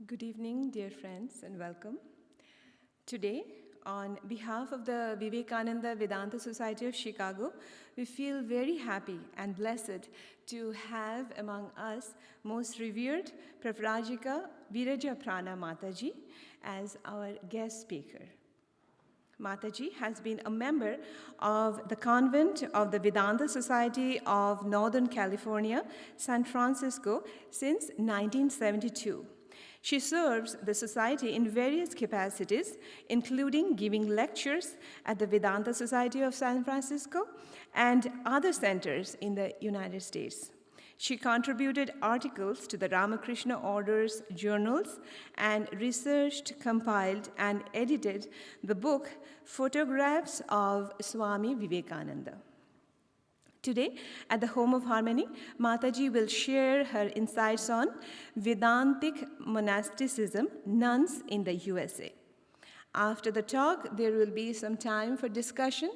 Good evening, dear friends, and welcome. Today, on behalf of the Vivekananda Vedanta Society of Chicago, we feel very happy and blessed to have among us most revered Pravrajika Virajaprana Mataji as our guest speaker. Mataji has been a member of the Convent of the Vedanta Society of Northern California, San Francisco, since 1972. She serves the society in various capacities, including giving lectures at the Vedanta Society of San Francisco and other centers in the United States. She contributed articles to the Ramakrishna Order's journals and researched, compiled, and edited the book Photographs of Swami Vivekananda. Today, at the Home of Harmony, Mataji will share her insights on Vedantic Monasticism, Nuns in the USA. After the talk, there will be some time for discussion.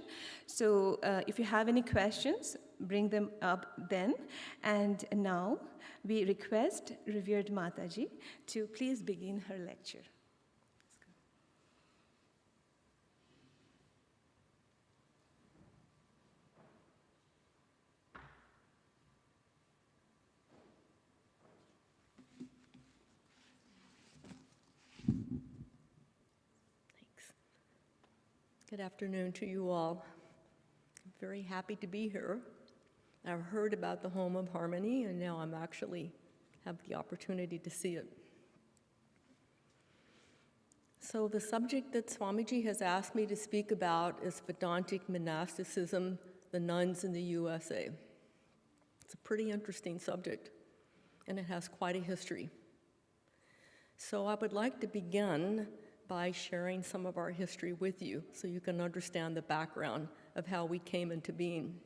So if you have any questions, bring them up then. And now, we request revered Mataji to please begin her lecture. Good afternoon to you all. I'm very happy to be here. I've heard about the Home of Harmony, and now I'm actually have the opportunity to see it. So the subject that Swamiji has asked me to speak about is Vedantic Monasticism, the nuns in the USA. It's a pretty interesting subject, and it has quite a history. So I would like to begin by sharing some of our history with you so you can understand the background of how we came into being.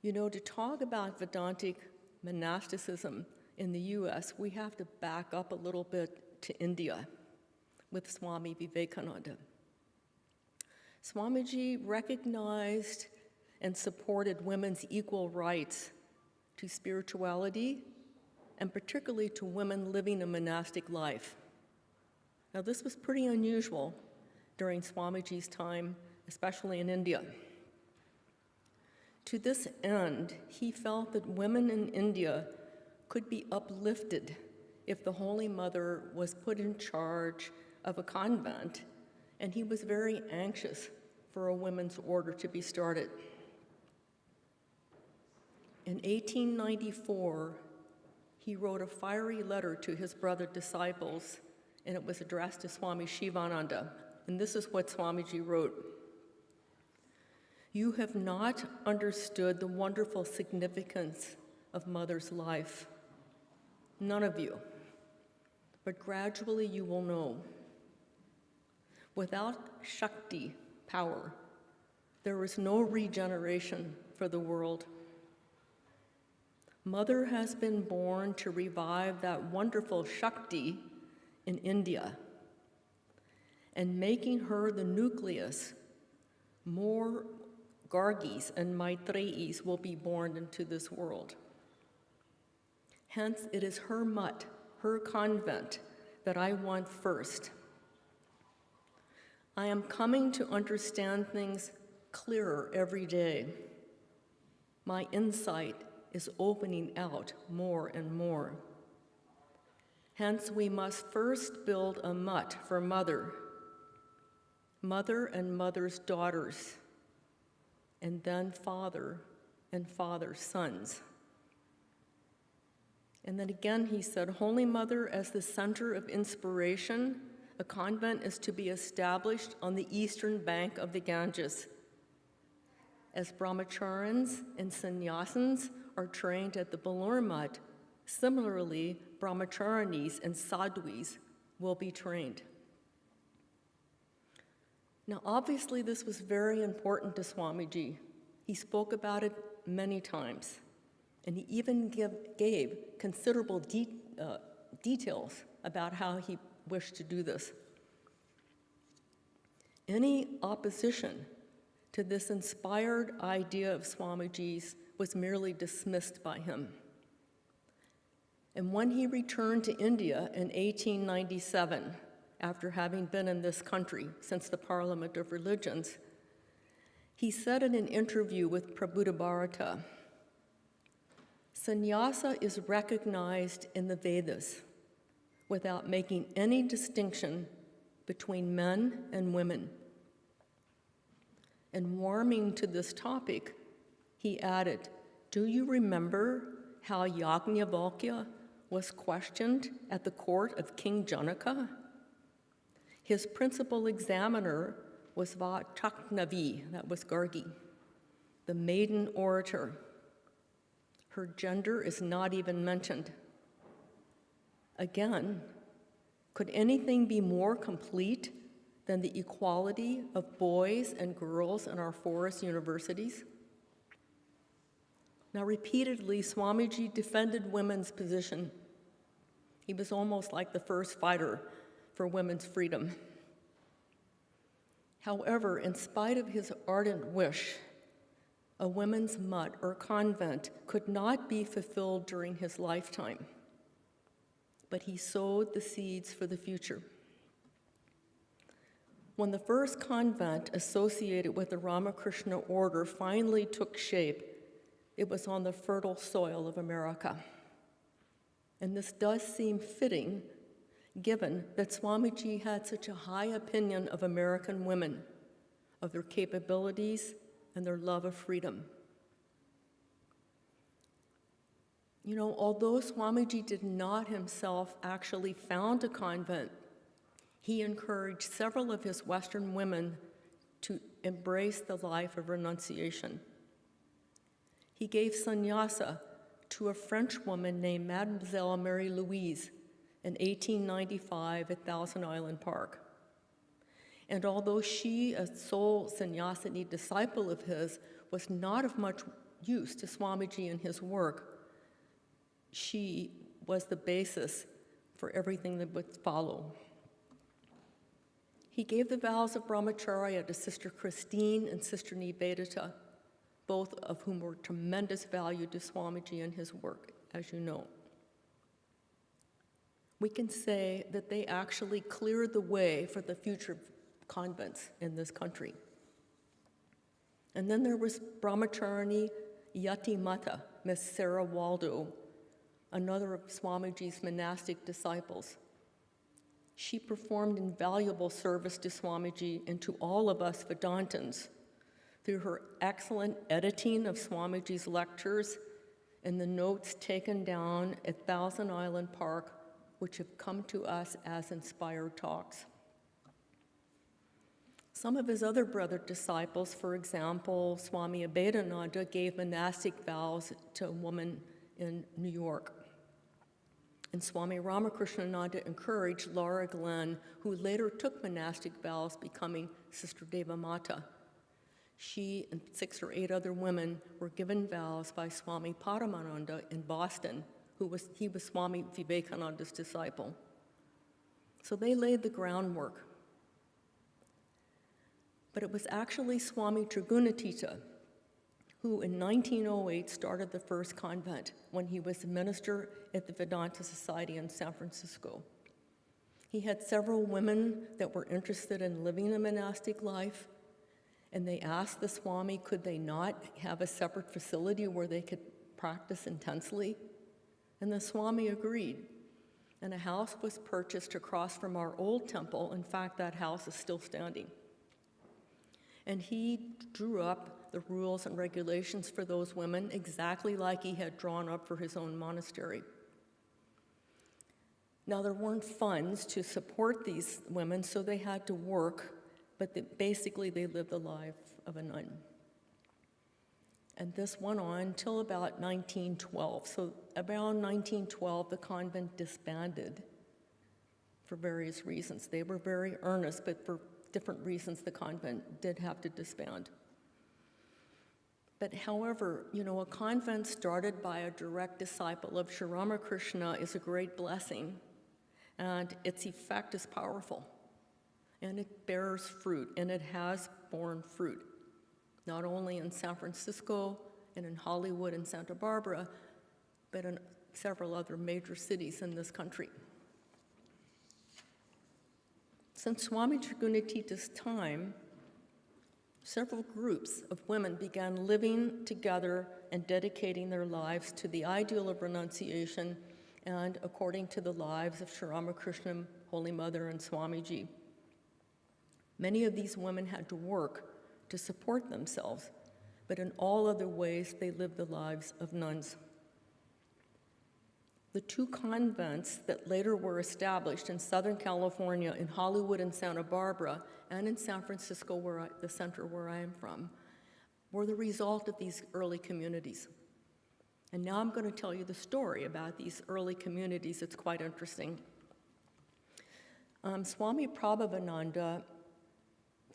You know, to talk about Vedantic monasticism in the US, we have to back up a little bit to India with Swami Vivekananda. Swamiji recognized and supported women's equal rights to spirituality, and particularly to women living a monastic life. Now, this was pretty unusual during Swamiji's time, especially in India. To this end, he felt that women in India could be uplifted if the Holy Mother was put in charge of a convent, and he was very anxious for a women's order to be started. In 1894, he wrote a fiery letter to his brother disciples, and it was addressed to Swami Shivananda. And this is what Swamiji wrote. "You have not understood the wonderful significance of Mother's life. None of you. But gradually you will know. Without Shakti, power, there is no regeneration for the world. Mother has been born to revive that wonderful Shakti in India, and making her the nucleus, more Gargis and Maitreyis will be born into this world. Hence, it is her mutt, her convent, that I want first. I am coming to understand things clearer every day. My insight is opening out more and more. Hence, we must first build a mutt for mother, mother and mother's daughters, and then father and father's sons." And then again he said, "Holy Mother, as the center of inspiration, a convent is to be established on the eastern bank of the Ganges. As brahmacharins and sannyasins are trained at the Balur Mutt, similarly, brahmacharinis and sadhuis will be trained." Now, obviously, this was very important to Swamiji. He spoke about it many times, and he even gave considerable details about how he wished to do this. Any opposition to this inspired idea of Swamiji's was merely dismissed by him. And when he returned to India in 1897, after having been in this country since the Parliament of Religions, he said in an interview with Pravrajika, "Sannyasa is recognized in the Vedas without making any distinction between men and women." And warming to this topic, he added, "Do you remember how Yajnavalkya was questioned at the court of King Janaka? His principal examiner was Vataknavi, that was Gargi, the maiden orator. Her gender is not even mentioned. Again, could anything be more complete than the equality of boys and girls in our forest universities?" Now, repeatedly, Swamiji defended women's position. He was almost like the first fighter for women's freedom. However, in spite of his ardent wish, a women's mutt or convent could not be fulfilled during his lifetime, but he sowed the seeds for the future. When the first convent associated with the Ramakrishna order finally took shape, it was on the fertile soil of America. And this does seem fitting, given that Swamiji had such a high opinion of American women, of their capabilities and their love of freedom. You know, although Swamiji did not himself actually found a convent, he encouraged several of his Western women to embrace the life of renunciation. He gave sannyasa to a French woman named Mademoiselle Marie-Louise in 1895 at Thousand Island Park. And although she, a sole sannyasini disciple of his, was not of much use to Swamiji and his work, she was the basis for everything that would follow. He gave the vows of brahmacharya to Sister Christine and Sister Nivedita, both of whom were tremendous value to Swamiji and his work, as you know. We can say that they actually cleared the way for the future convents in this country. And then there was Brahmacharini Yati Mata, Miss Sarah Waldo, another of Swamiji's monastic disciples. She performed invaluable service to Swamiji and to all of us Vedantins through her excellent editing of Swamiji's lectures and the notes taken down at Thousand Island Park, which have come to us as inspired talks. Some of his other brother disciples, for example, Swami Vedananda, gave monastic vows to a woman in New York. And Swami Ramakrishna encouraged Laura Glenn, who later took monastic vows, becoming Sister Devamata. She and 6 or 8 other women were given vows by Swami Paramananda in Boston, he was Swami Vivekananda's disciple. So they laid the groundwork. But it was actually Swami Trigunatita who in 1908 started the first convent when he was a minister at the Vedanta Society in San Francisco. He had several women that were interested in living a monastic life, and they asked the Swami, could they not have a separate facility where they could practice intensely? And the Swami agreed, and a house was purchased across from our old temple. In fact, that house is still standing. And he drew up the rules and regulations for those women exactly like he had drawn up for his own monastery. Now, there weren't funds to support these women, so they had to work, but basically they lived the life of a nun. And this went on until about 1912. So around 1912, the convent disbanded for various reasons. They were very earnest, but for different reasons, the convent did have to disband. But however, you know, a convent started by a direct disciple of Sri Ramakrishna is a great blessing, and its effect is powerful, and it bears fruit, and it has borne fruit, not only in San Francisco and in Hollywood and Santa Barbara, but in several other major cities in this country. Since Swami Trigunatita's time, several groups of women began living together and dedicating their lives to the ideal of renunciation and according to the lives of Sri Ramakrishna, Holy Mother, and Swamiji. Many of these women had to work to support themselves, but in all other ways they lived the lives of nuns. The two convents that later were established in Southern California, in Hollywood and Santa Barbara, and in San Francisco, the center where I am from, were the result of these early communities. And now I'm going to tell you the story about these early communities. It's quite interesting. Swami Prabhavananda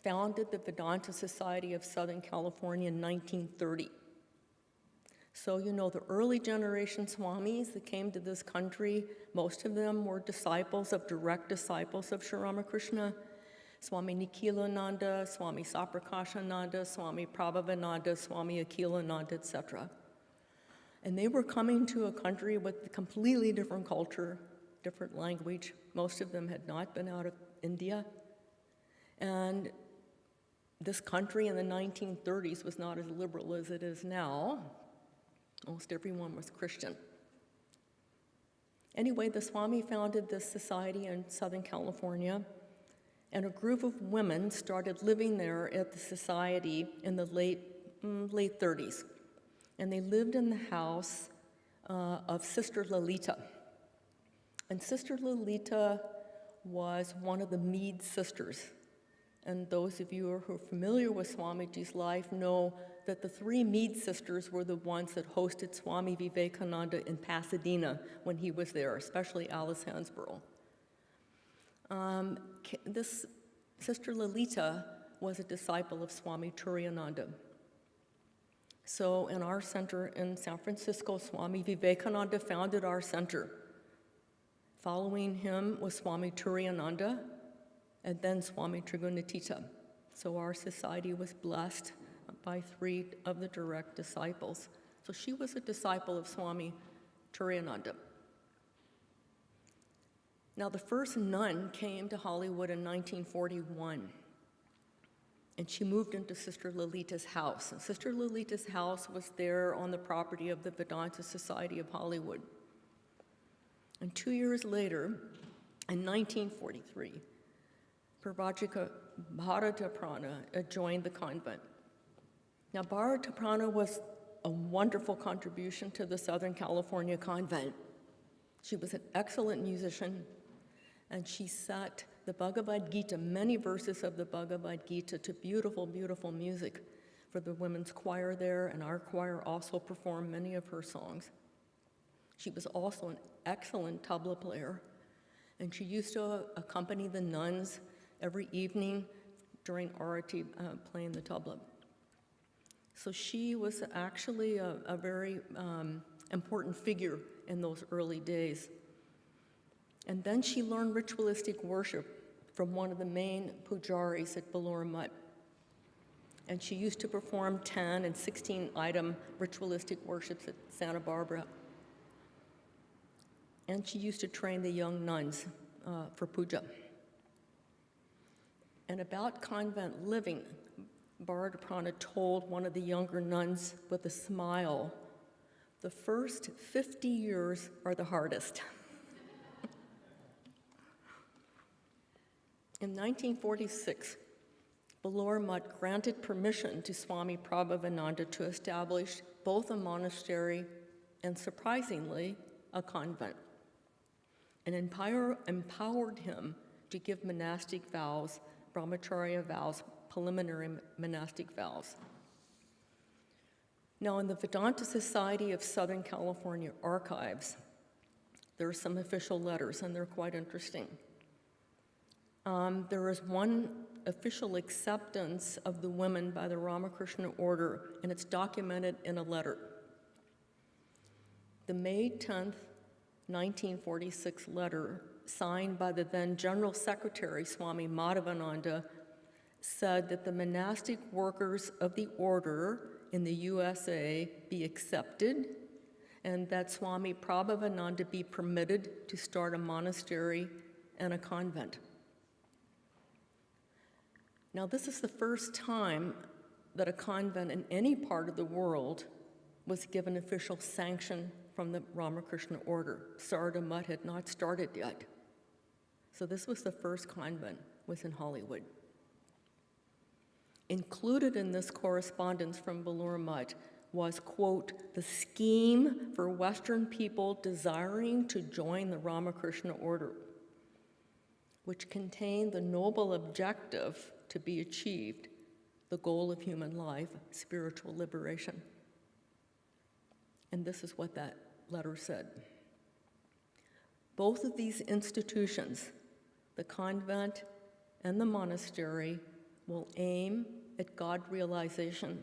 founded the Vedanta Society of Southern California in 1930. So, you know, the early generation Swamis that came to this country, most of them were direct disciples of Sri Ramakrishna. Swami Nikhilananda, Swami Saprakashananda, Swami Prabhavananda, Swami Akhilananda, etc. And they were coming to a country with a completely different culture, different language. Most of them had not been out of India. And this country in the 1930s was not as liberal as it is now. Almost everyone was Christian. Anyway, the Swami founded this society in Southern California, and a group of women started living there at the society in the late 30s. And they lived in the house of Sister Lalita. And Sister Lalita was one of the Mead sisters. And those of you who are familiar with Swamiji's life know that the three Mead sisters were the ones that hosted Swami Vivekananda in Pasadena when he was there, especially Alice Hansborough. This Sister Lalita was a disciple of Swami Turiyananda. So in our center in San Francisco, Swami Vivekananda founded our center. Following him was Swami Turiyananda, and then Swami Trigunatita. So our society was blessed by three of the direct disciples. So she was a disciple of Swami Turiyananda. Now, the first nun came to Hollywood in 1941, and she moved into Sister Lalita's house. And Sister Lalita's house was there on the property of the Vedanta Society of Hollywood. And 2 years later, in 1943, Pravrajika Virajaprana joined the convent. Now, Virajaprana was a wonderful contribution to the Southern California convent. She was an excellent musician, and she set the Bhagavad Gita, many verses of the Bhagavad Gita, to beautiful, beautiful music for the women's choir there, and our choir also performed many of her songs. She was also an excellent tabla player, and she used to accompany the nuns every evening during arati playing the tabla. So she was actually a very important figure in those early days. And then she learned ritualistic worship from one of the main pujaris at Belur Mutt. And she used to perform 10 and 16-item ritualistic worships at Santa Barbara. And she used to train the young nuns for puja. And about convent living, Virajaprana told one of the younger nuns with a smile, "The first 50 years are the hardest." In 1946, Belur Mutt granted permission to Swami Prabhavananda to establish both a monastery and, surprisingly, a convent, and empowered him to give monastic vows, brahmacharya vows, preliminary monastic vows. Now, in the Vedanta Society of Southern California archives, there are some official letters, and they're quite interesting. There is one official acceptance of the women by the Ramakrishna order, and it's documented in a letter. The May 10th, 1946 letter, signed by the then General Secretary, Swami Madhavananda, said that the monastic workers of the order in the USA be accepted and that Swami Prabhavananda be permitted to start a monastery and a convent. Now, this is the first time that a convent in any part of the world was given official sanction from the Ramakrishna order. Sarada Mutt had not started yet. So this was the first convent, was in Hollywood. Included in this correspondence from Belur Mutt was, quote, the scheme for Western people desiring to join the Ramakrishna order, which contained the noble objective to be achieved, the goal of human life, spiritual liberation. And this is what that letter said. Both of these institutions, the convent and the monastery, will aim at God realization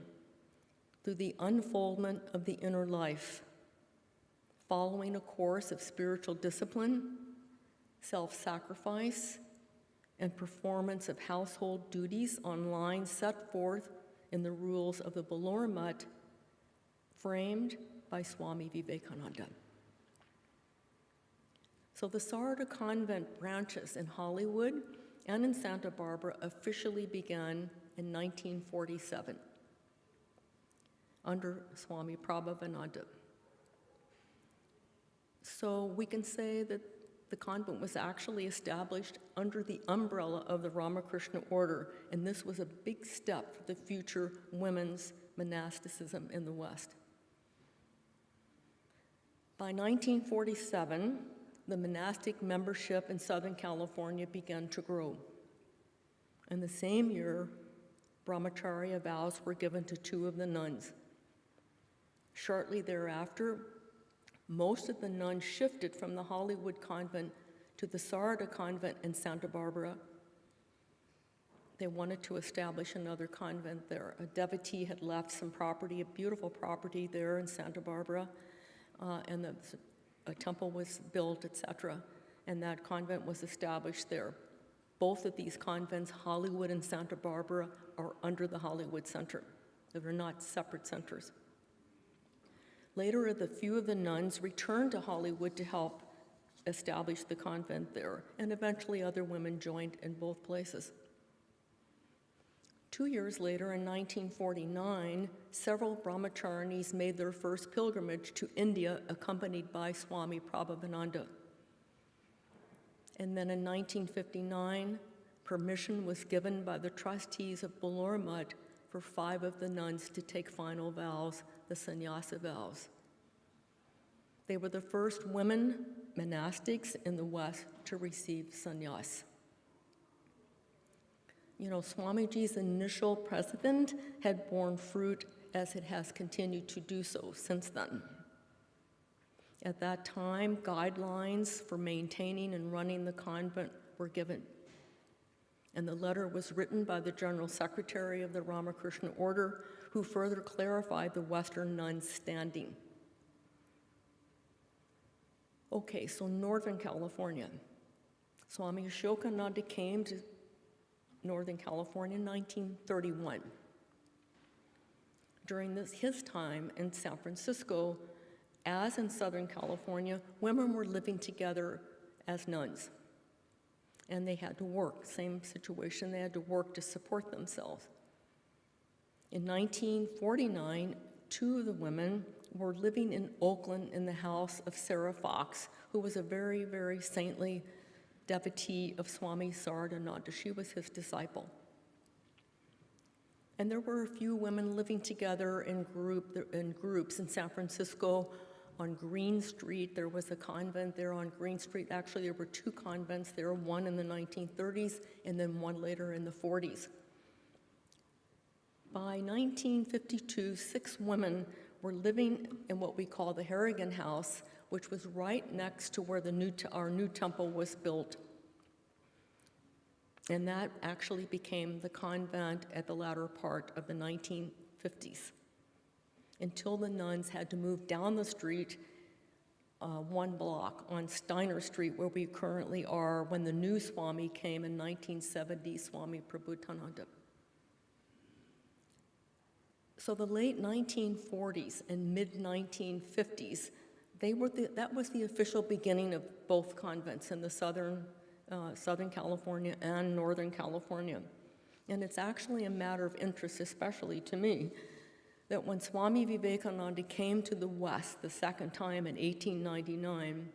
through the unfoldment of the inner life, following a course of spiritual discipline, self-sacrifice, and performance of household duties on lines set forth in the rules of the Belur Mutt, framed by Swami Vivekananda. So the Sarada convent branches in Hollywood and in Santa Barbara officially began in 1947 under Swami Prabhavananda. So we can say that the convent was actually established under the umbrella of the Ramakrishna order, and this was a big step for the future women's monasticism in the West. By 1947, the monastic membership in Southern California began to grow. In the same year, brahmacharya vows were given to 2 of the nuns. Shortly thereafter, most of the nuns shifted from the Hollywood convent to the Sarada convent in Santa Barbara. They wanted to establish another convent there. A devotee had left some property, a beautiful property there in Santa Barbara, and a temple was built, etc., and that convent was established there. Both of these convents, Hollywood and Santa Barbara, are under the Hollywood Center. They were not separate centers. Later, a few of the nuns returned to Hollywood to help establish the convent there, and eventually other women joined in both places. 2 years later, in 1949, several brahmacharinis made their first pilgrimage to India, accompanied by Swami Prabhavananda. And then in 1959, permission was given by the trustees of Belur Mutt for 5 of the nuns to take final vows, the sannyasa vows. They were the first women monastics in the West to receive sannyas. You know, Swamiji's initial precedent had borne fruit as it has continued to do so since then. At that time, guidelines for maintaining and running the convent were given. And the letter was written by the General Secretary of the Ramakrishna Order, who further clarified the Western nuns' standing. Okay, so Northern California. Swami Ashokananda came to Northern California in 1931. During his time in San Francisco, as in Southern California, women were living together as nuns. And they had to work, same situation, they had to work to support themselves. In 1949, 2 of the women were living in Oakland in the house of Sarah Fox, who was a very, very saintly devotee of Swami Saradananda. She was his disciple. And there were a few women living together in groups in San Francisco. On Green Street, there was a convent there on Green Street. Actually, there were 2 convents there, one in the 1930s and then one later in the 40s. By 1952, 6 women were living in what we call the Harrigan House, which was right next to where our new temple was built. And that actually became the convent at the latter part of the 1950s, until the nuns had to move down the street 1 block on Steiner Street, where we currently are, when the new Swami came in 1970, Swami Prabhutananda. So the late 1940s and mid-1950s, that was the official beginning of both convents in the Southern California and Northern California. And it's actually a matter of interest, especially to me, that when Swami Vivekananda came to the West the second time in 1899,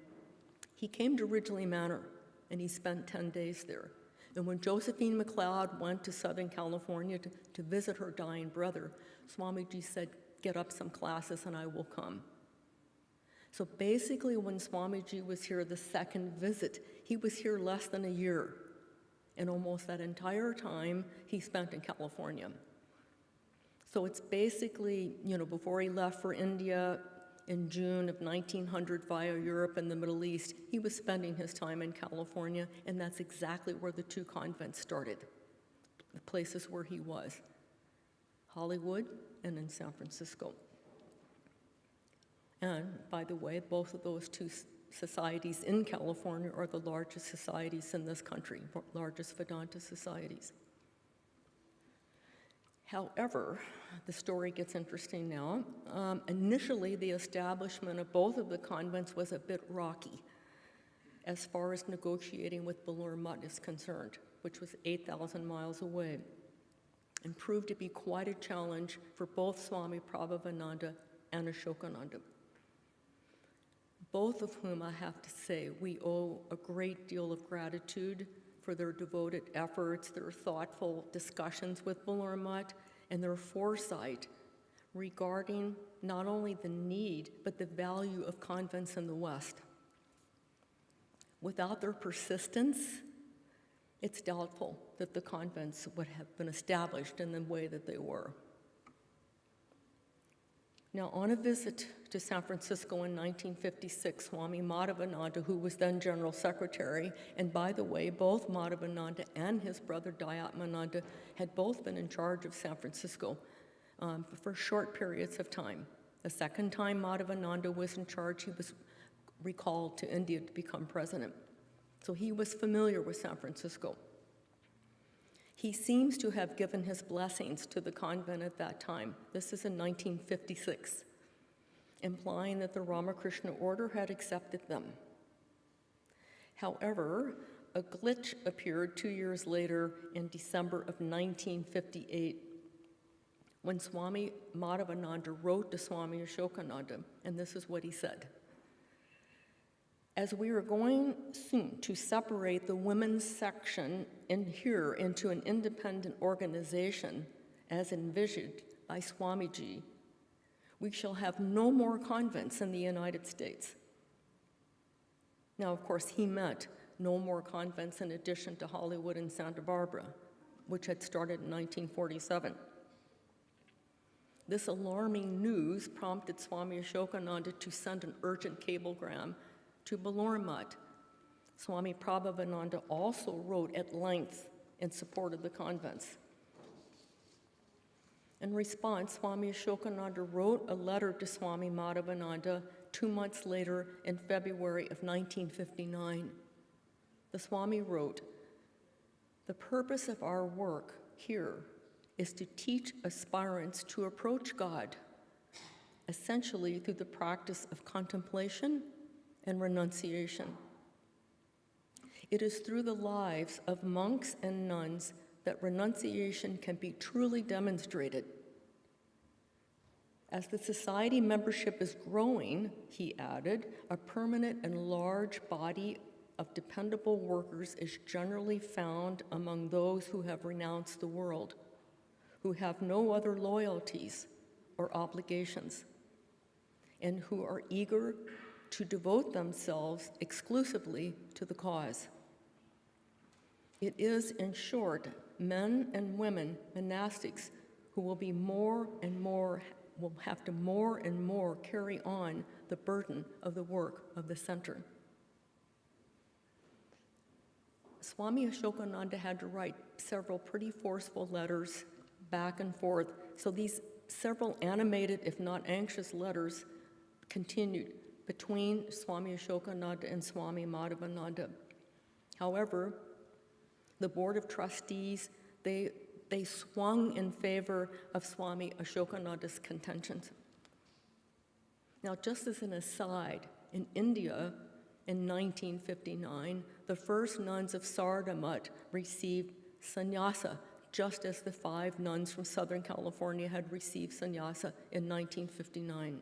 he came to Ridgely Manor, and he spent 10 days there. And when Josephine McLeod went to Southern California to visit her dying brother, Swamiji said, "Get up some classes and I will come." So basically, when Swamiji was here the second visit, he was here less than a year. And almost that entire time, he spent in California. So it's basically, before he left for India in June of 1900 via Europe and the Middle East, he was spending his time in California, and that's exactly where the two convents started, the places where he was, Hollywood and in San Francisco. And by the way, both of those two societies in California are the largest societies in this country, largest Vedanta societies. However, the story gets interesting now. Initially, the establishment of both of the convents was a bit rocky as far as negotiating with Belur Mutt is concerned, which was 8,000 miles away, and proved to be quite a challenge for both Swami Prabhavananda and Ashokananda, both of whom, I have to say, we owe a great deal of gratitude for their devoted efforts, their thoughtful discussions with Belur Mutt, and their foresight regarding not only the need, but the value of convents in the West. Without their persistence, it's doubtful that the convents would have been established in the way that they were. Now, on a visit to San Francisco in 1956, Swami Madhavananda, who was then General Secretary, and by the way, both Madhavananda and his brother Dayatmananda had both been in charge of San Francisco for short periods of time. The second time Madhavananda was in charge, he was recalled to India to become president. So he was familiar with San Francisco. He seems to have given his blessings to the convent at that time. This is in 1956, implying that the Ramakrishna order had accepted them. However, a glitch appeared 2 years later in December of 1958 when Swami Madhavananda wrote to Swami Ashokananda, and this is what he said. As we are going soon to separate the women's section in here into an independent organization, as envisioned by Swamiji, we shall have no more convents in the United States. Now, of course, he meant no more convents in addition to Hollywood and Santa Barbara, which had started in 1947. This alarming news prompted Swami Ashokananda to send an urgent cablegram to Belur Mutt. Swami Prabhavananda also wrote at length in support of the convents. In response, Swami Ashokananda wrote a letter to Swami Madhavananda 2 months later in February of 1959. The Swami wrote, "The purpose of our work here is to teach aspirants to approach God, essentially through the practice of contemplation and renunciation. It is through the lives of monks and nuns that renunciation can be truly demonstrated. As the society membership is growing," he added, "a permanent and large body of dependable workers is generally found among those who have renounced the world, who have no other loyalties or obligations, and who are eager to devote themselves exclusively to the cause. It is, in short, men and women, monastics, who will have to more and more carry on the burden of the work of the center." Swami Ashokananda had to write several pretty forceful letters back and forth, so these several animated, if not anxious, letters continued between Swami Ashokananda and Swami Madhavananda. However, the Board of Trustees, they swung in favor of Swami Ashokananda's contentions. Now, just as an aside, in India in 1959, the first nuns of Sardamut received sannyasa, just as the 5 nuns from Southern California had received sannyasa in 1959.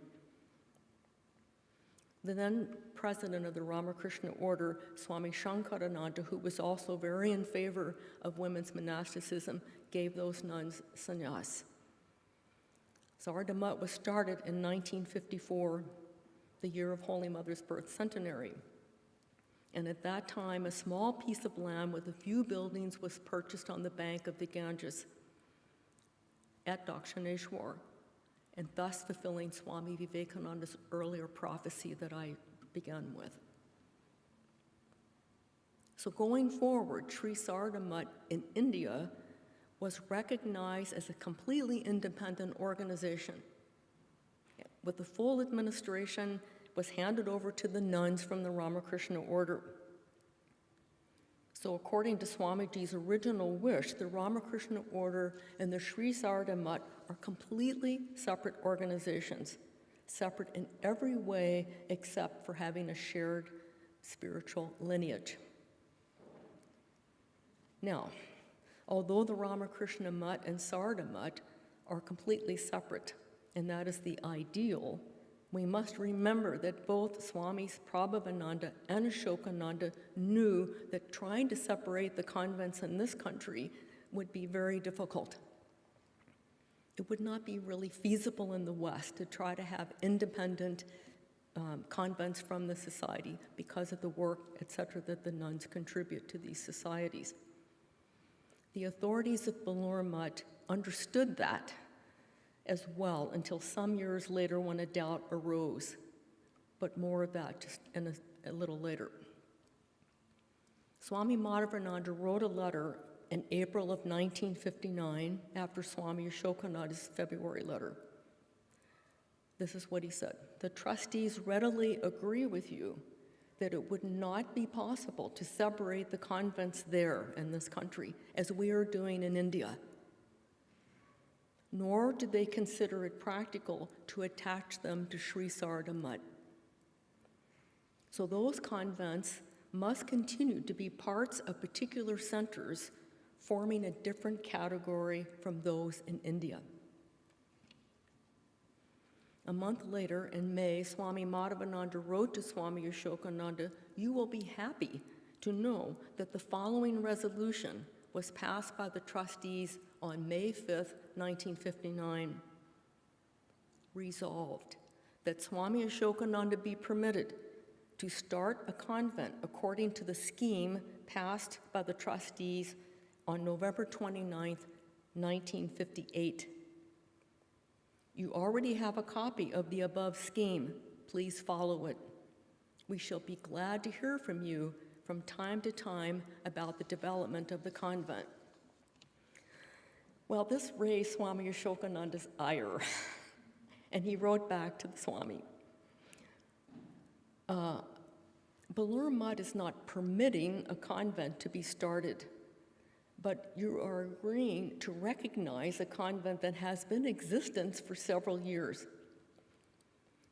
The then president of the Ramakrishna order, Swami Shankarananda, who was also very in favor of women's monasticism, gave those nuns sannyas. Sardamut was started in 1954, the year of Holy Mother's birth centenary. And at that time, a small piece of land with a few buildings was purchased on the bank of the Ganges at Dakshineshwar, and thus fulfilling Swami Vivekananda's earlier prophecy that I began with. So going forward, Sri Sardamut in India was recognized as a completely independent organization, with the full administration was handed over to the nuns from the Ramakrishna order. So according to Swamiji's original wish, the Ramakrishna order and the Sri Sardamut are completely separate organizations, separate in every way except for having a shared spiritual lineage. Now, although the Ramakrishna Mutt and Sardamut are completely separate, and that is the ideal, we must remember that both Swamis Prabhavananda and Ashokananda knew that trying to separate the convents in this country would be very difficult. It would not be really feasible in the West to try to have independent convents from the society because of the work, etc., that the nuns contribute to these societies. The authorities of Belur Mutt understood that as well until some years later when a doubt arose. But more of that just in a little later. Swami Madhavananda wrote a letter in April of 1959 after Swami Ashokananda's February letter. This is what he said: "The trustees readily agree with you that it would not be possible to separate the convents there in this country as we are doing in India. Nor did they consider it practical to attach them to Sri Sardamut. So those convents must continue to be parts of particular centers, forming a different category from those in India." A month later, in May, Swami Madhavananda wrote to Swami Ashokananda, "You will be happy to know that the following resolution was passed by the trustees on May 5th, 1959. Resolved that Swami Ashokananda be permitted to start a convent according to the scheme passed by the trustees on November 29th, 1958. You already have a copy of the above scheme. Please follow it. We shall be glad to hear from you from time to time about the development of the convent." Well, this raised Swami Ashokananda's ire, and he wrote back to the Swami. Belur Mutt is not permitting a convent to be started, but you are agreeing to recognize a convent that has been in existence for several years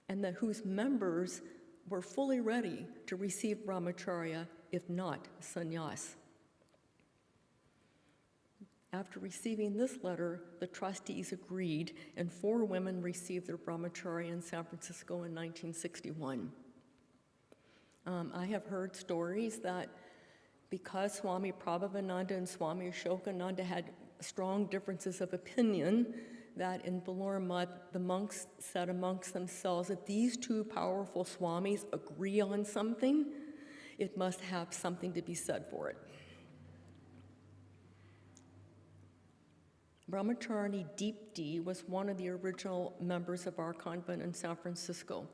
and that whose members were fully ready to receive brahmacharya, if not sannyas. After receiving this letter, the trustees agreed, and 4 women received their brahmacharya in San Francisco in 1961. I have heard stories that because Swami Prabhavananda and Swami Ashokananda had strong differences of opinion, that in Belur Mutt, the monks said amongst themselves, if these 2 powerful Swamis agree on something, it must have something to be said for it. Brahmacharini Deepti was one of the original members of our convent in San Francisco.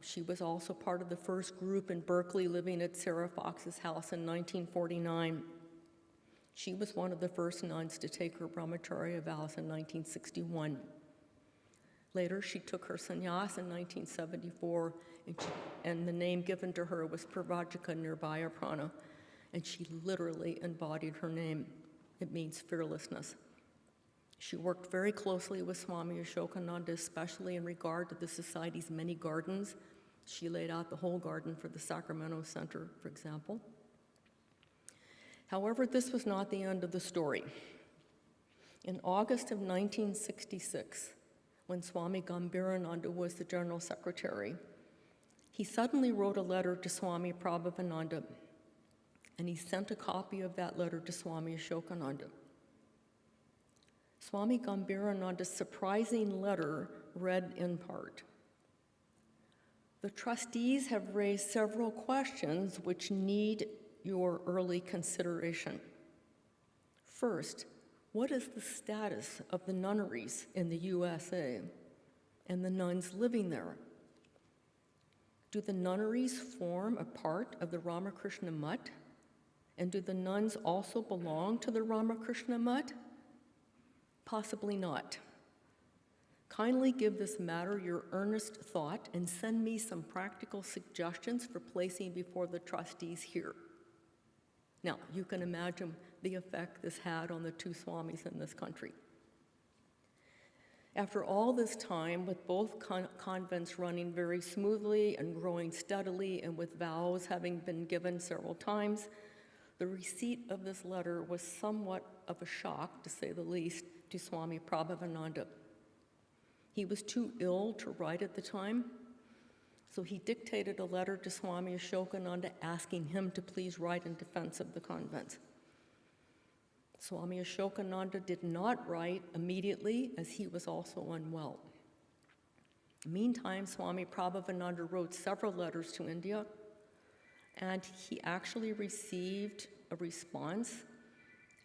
She was also part of the first group in Berkeley living at Sarah Fox's house in 1949. She was one of the first nuns to take her brahmacharya vows in 1961. Later, she took her sannyas in 1974, and the name given to her was Pravrajika Virajaprana, and she literally embodied her name. It means fearlessness. She worked very closely with Swami Ashokananda, especially in regard to the society's many gardens She laid out the whole garden for the Sacramento Center, for example. However, this was not the end of the story. In August of 1966, when Swami Gambirananda was the General Secretary, he suddenly wrote a letter to Swami Prabhavananda, and he sent a copy of that letter to Swami Ashokananda. Swami Gambirananda's surprising letter read in part, "The trustees have raised several questions which need your early consideration. First, what is the status of the nunneries in the USA and the nuns living there? Do the nunneries form a part of the Ramakrishna Mutt? And do the nuns also belong to the Ramakrishna Mutt? Possibly not. Kindly give this matter your earnest thought and send me some practical suggestions for placing before the trustees here." Now, you can imagine the effect this had on the two swamis in this country. After all this time, with both convents running very smoothly and growing steadily, and with vows having been given several times, the receipt of this letter was somewhat of a shock, to say the least, to Swami Prabhavananda. He was too ill to write at the time, so he dictated a letter to Swami Ashokananda asking him to please write in defense of the convent. Swami Ashokananda did not write immediately, as he was also unwell. Meantime, Swami Prabhavananda wrote several letters to India, and he actually received a response.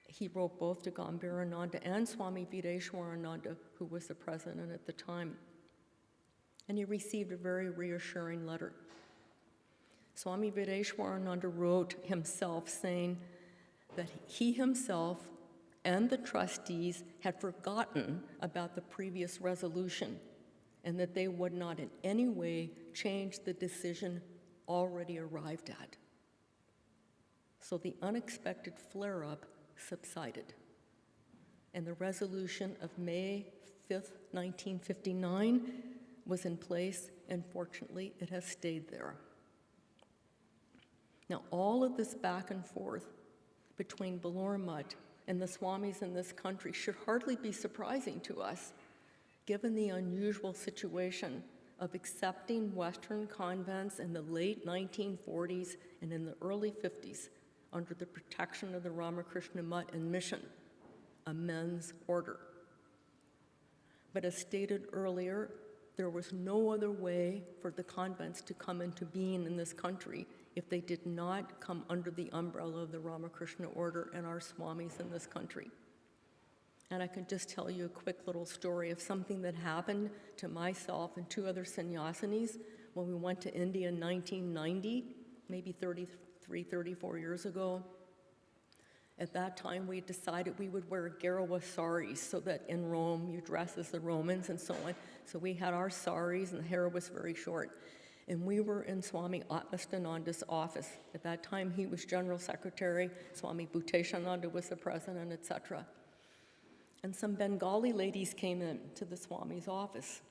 He wrote both to Gambirananda and Swami Vireshwarananda, who was the president at the time. And he received a very reassuring letter. Swami Vireshwarananda wrote himself saying that he himself and the trustees had forgotten about the previous resolution and that they would not in any way change the decision already arrived at. So the unexpected flare-up subsided, and the resolution of May 5th, 1959 was in place, and fortunately it has stayed there. Now, all of this back and forth between Belur Mutt and the swamis in this country should hardly be surprising to us, given the unusual situation of accepting Western convents in the late 1940s and in the early 50s under the protection of the Ramakrishna Mutt and Mission, a men's order. But as stated earlier, there was no other way for the convents to come into being in this country if they did not come under the umbrella of the Ramakrishna order and our swamis in this country. And I can just tell you a quick little story of something that happened to myself and two other sannyasinis when we went to India in 1990, maybe 34 years ago. At that time, we decided we would wear Garawa saris so that in Rome you dress as the Romans and so on. So we had our saris and the hair was very short. And we were in Swami Atmastananda's office. At that time, he was General Secretary, Swami Bhuteshananda was the president, etc. And some Bengali ladies came in to the Swami's office,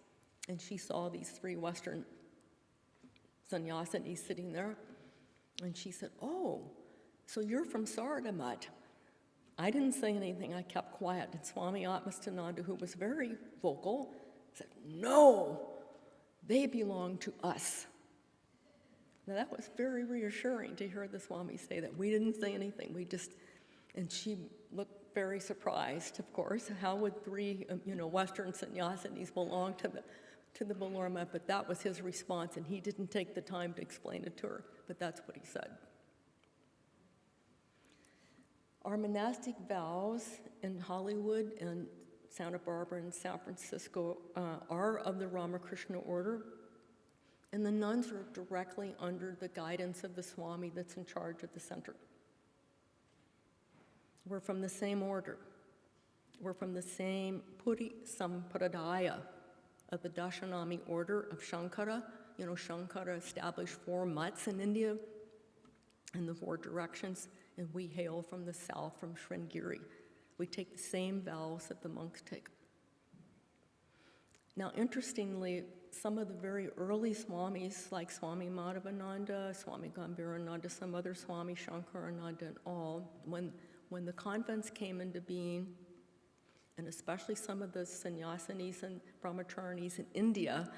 and she saw these three Western sannyasinis sitting there, and she said, "Oh, so you're from Sarada Mutt." I didn't say anything, I kept quiet, and Swami Atmastananda, who was very vocal, said, "No, they belong to us." Now that was very reassuring to hear the Swami say that. We didn't say anything, and she looked very surprised, of course. How would three, Western sannyasinis belong to the Belur Mutt? But that was his response, and he didn't take the time to explain it to her, but that's what he said. Our monastic vows in Hollywood and Santa Barbara and San Francisco are of the Ramakrishna order, and the nuns are directly under the guidance of the Swami that's in charge of the center. We're from the same order. We're from the same Puri Sampradaya of the Dashanami order of Shankara. Shankara established 4 mutts in India in the 4 directions, and we hail from the south, from Sringeri. We take the same vows that the monks take. Now, interestingly, some of the very early Swamis, like Swami Madhavananda, Swami Gambhirananda, some other Swami Shankarananda and all, when the convents came into being, and especially some of the sannyasinis and brahmacharinis in India,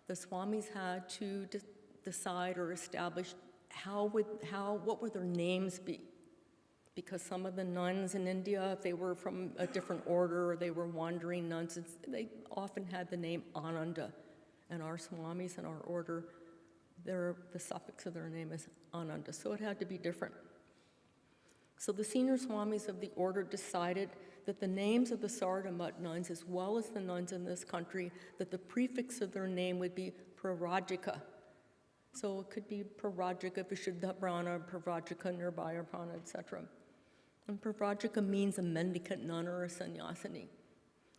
the Swamis had to decide or establish what would their names be. Because some of the nuns in India, if they were from a different order or they were wandering nuns, they often had the name Ananda. And our Swamis in our order, the suffix of their name is Ananda, so it had to be different. So the senior Swamis of the order decided that the names of the Sardamut nuns, as well as the nuns in this country, that the prefix of their name would be Pravrajika. So it could be Pravrajika Virajaprana, Pravrajika Nirvaya-prana, etc. And Pravrajika means a mendicant nun or a sannyasini.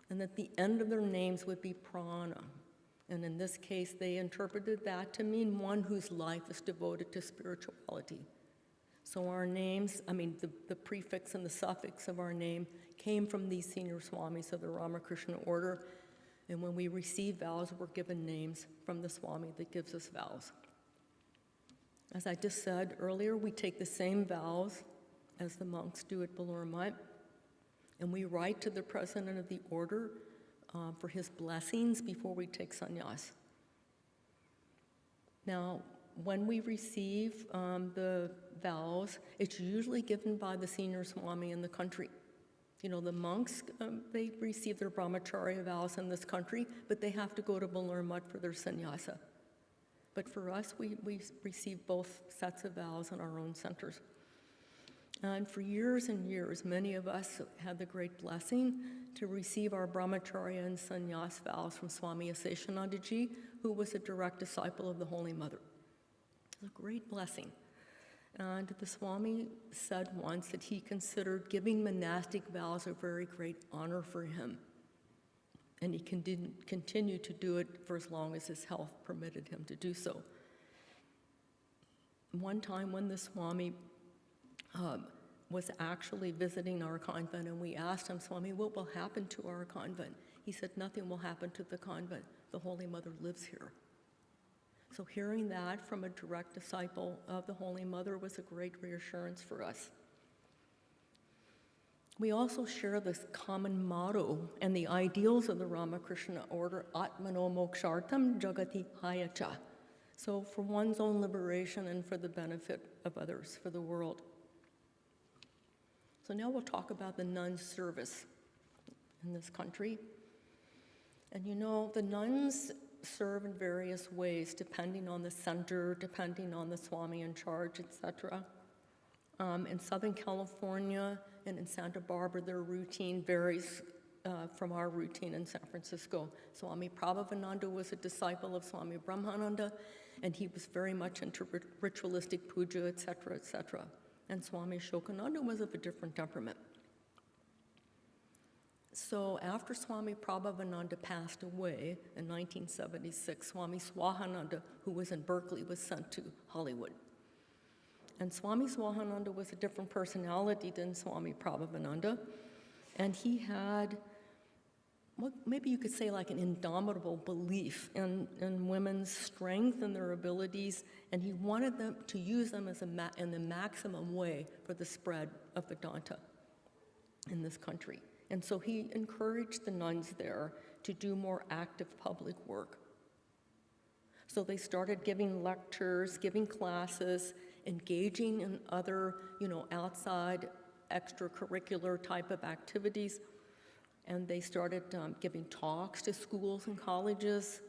And that the end of their names would be prana. And in this case, they interpreted that to mean one whose life is devoted to spirituality. So our names, the prefix and the suffix of our name came from these senior Swamis of the Ramakrishna order. And when we receive vows, we're given names from the Swami that gives us vows. As I just said earlier, we take the same vows as the monks do at Balurmat, and we write to the president of the order for his blessings before we take sannyas. Now, when we receive the vows, it's usually given by the senior Swami in the country. You know, the monks, they receive their brahmacharya vows in this country, but they have to go to Balurmat for their sannyasa. But for us, we receive both sets of vows in our own centers. And for years and years, many of us had the great blessing to receive our brahmacharya and sannyas vows from Swami Aseshanandaji, who was a direct disciple of the Holy Mother. It was a great blessing. And the Swami said once that he considered giving monastic vows a very great honor for him. And he continued to do it for as long as his health permitted him to do so. One time when the Swami was actually visiting our convent, and we asked him, Swami, what will happen to our convent? He said, nothing will happen to the convent. The Holy Mother lives here. So hearing that from a direct disciple of the Holy Mother was a great reassurance for us. We also share this common motto and the ideals of the Ramakrishna order, Atmano Mokshartam Jagati Hayacha. So for one's own liberation and for the benefit of others, for the world. So now we'll talk about the nuns' service in this country. And you know, the nuns serve in various ways, depending on the center, depending on the Swami in charge, etc. In Southern California and in Santa Barbara, their routine varies from our routine in San Francisco. Swami Prabhavananda was a disciple of Swami Brahmananda, and he was very much into ritualistic puja, etc., etc. And Swami Shokananda was of a different temperament. So after Swami Prabhavananda passed away in 1976, Swami Swahananda, who was in Berkeley, was sent to Hollywood. And Swami Swahananda was a different personality than Swami Prabhavananda, and he had, maybe you could say, like an indomitable belief in women's strength and their abilities, and he wanted them to use them as in the maximum way for the spread of Vedanta in this country. And so he encouraged the nuns there to do more active public work. So they started giving lectures, giving classes, engaging in other, outside extracurricular type of activities. And they started giving talks to schools and colleges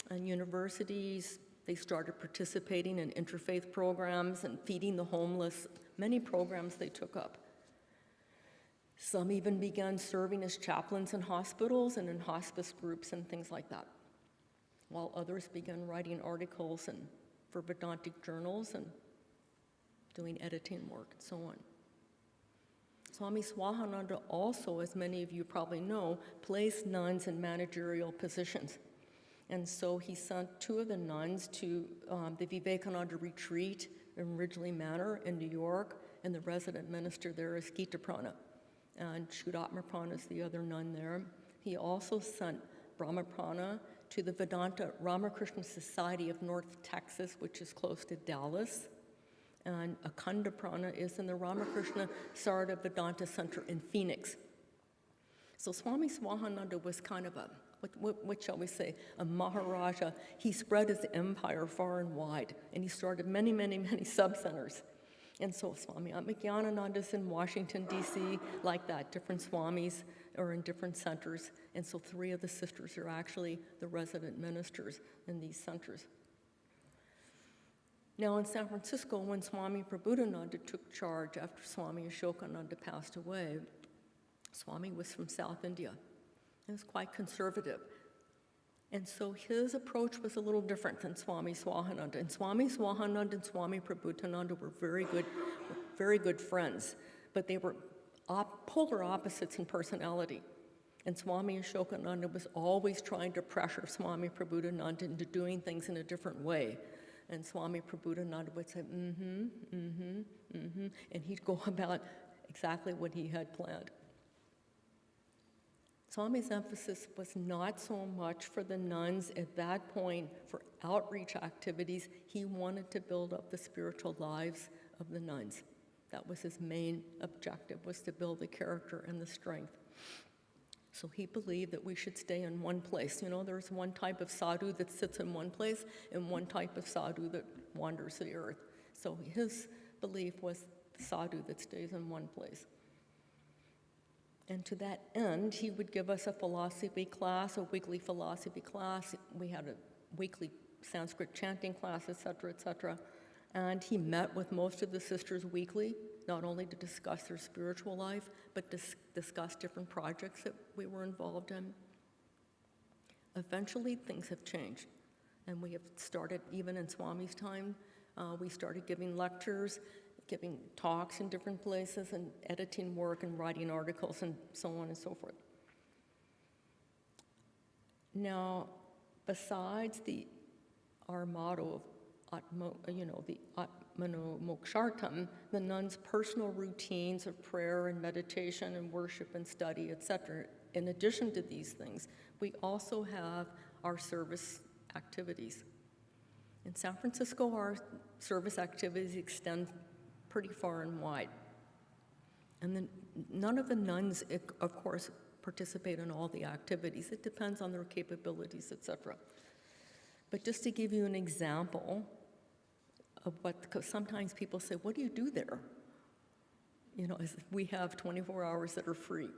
and universities. They started participating in interfaith programs and feeding the homeless, many programs they took up. Some even began serving as chaplains in hospitals and in hospice groups and things like that, while others began writing articles for Vedantic journals and doing editing work and so on. Swami Swahananda also, as many of you probably know, placed nuns in managerial positions. And so he sent two of the nuns to the Vivekananda retreat in Ridgely Manor in New York, and the resident minister there is Gitaprana. And Shudatmaprana is the other nun there. He also sent Brahmaprana to the Vedanta Ramakrishna Society of North Texas, which is close to Dallas. And Prana is in the Ramakrishna Sarada Vedanta Center in Phoenix. So Swami Swahananda was kind of a, what shall we say, a Maharaja. He spread his empire far and wide, and he started many, many, many sub-centers. And so Swami Atmajnananda is in Washington, D.C., like that. Different Swamis are in different centers. And so 3 of the sisters are actually the resident ministers in these centers. Now in San Francisco, when Swami Prabhupada took charge after Swami Ashokananda passed away, Swami was from South India. He was quite conservative. And so his approach was a little different than Swami Swahananda. And Swami Swahananda and Swami Prabhupada were very good friends, but they were polar opposites in personality. And Swami Ashokananda was always trying to pressure Swami Prabhupada into doing things in a different way. And Swami Prabhupada would say, and he'd go about exactly what he had planned. Swami's emphasis was not so much for the nuns at that point for outreach activities. He wanted to build up the spiritual lives of the nuns. That was his main objective, was to build the character and the strength. So he believed that we should stay in one place. You know, there's one type of sadhu that sits in one place and one type of sadhu that wanders the earth. So his belief was the sadhu that stays in one place. And to that end, he would give us a philosophy class, a weekly philosophy class. We had a weekly Sanskrit chanting class, et cetera, and he met with most of the sisters weekly, not only to discuss their spiritual life, but discuss different projects that we were involved in. Eventually, things have changed, and we have started, even in Swami's time, we started giving lectures, giving talks in different places, and editing work and writing articles and so on and so forth. Now, besides our motto of the Atmano Mokshartam, the nuns' personal routines of prayer and meditation and worship and study, etc. In addition to these things, we also have our service activities. In San Francisco, our service activities extend pretty far and wide. And then none of the nuns, of course, participate in all the activities. It depends on their capabilities, etc. But just to give you an example of because sometimes people say, what do you do there? You know, we have 24 hours that are free.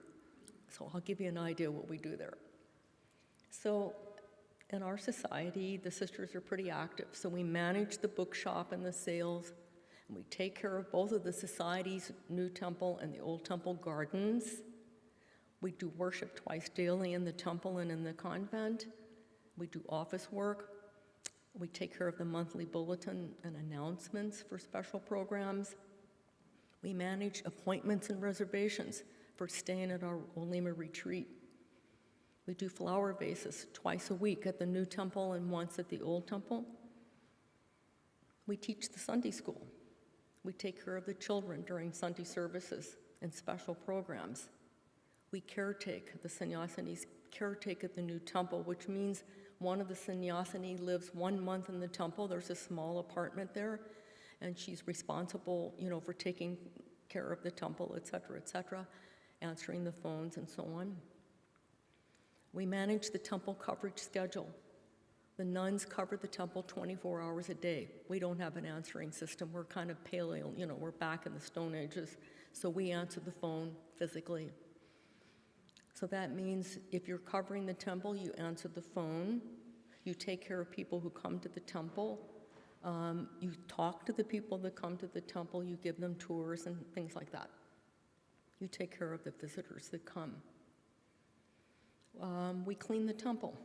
So I'll give you an idea what we do there. So in our society, the sisters are pretty active. So we manage the bookshop and the sales. And we take care of both of the society's new temple and the old temple gardens. We do worship twice daily in the temple and in the convent. We do office work. We take care of the monthly bulletin and announcements for special programs. We manage appointments and reservations for staying at our Olima retreat. We do flower vases twice a week at the new temple and once at the old temple. We teach the Sunday school. We take care of the children during Sunday services and special programs. We caretake, the sannyasinis caretake at the new temple, which means one of the sannyasini lives 1 month in the temple. There's a small apartment there, and she's responsible, for taking care of the temple, et cetera, answering the phones and so on. We manage the temple coverage schedule. The nuns cover the temple 24 hours a day. We don't have an answering system. We're kind of paleo, we're back in the Stone Ages. So we answer the phone physically. So that means if you're covering the temple, you answer the phone. You take care of people who come to the temple. You talk to the people that come to the temple. You give them tours and things like that. You take care of the visitors that come. We clean the temple.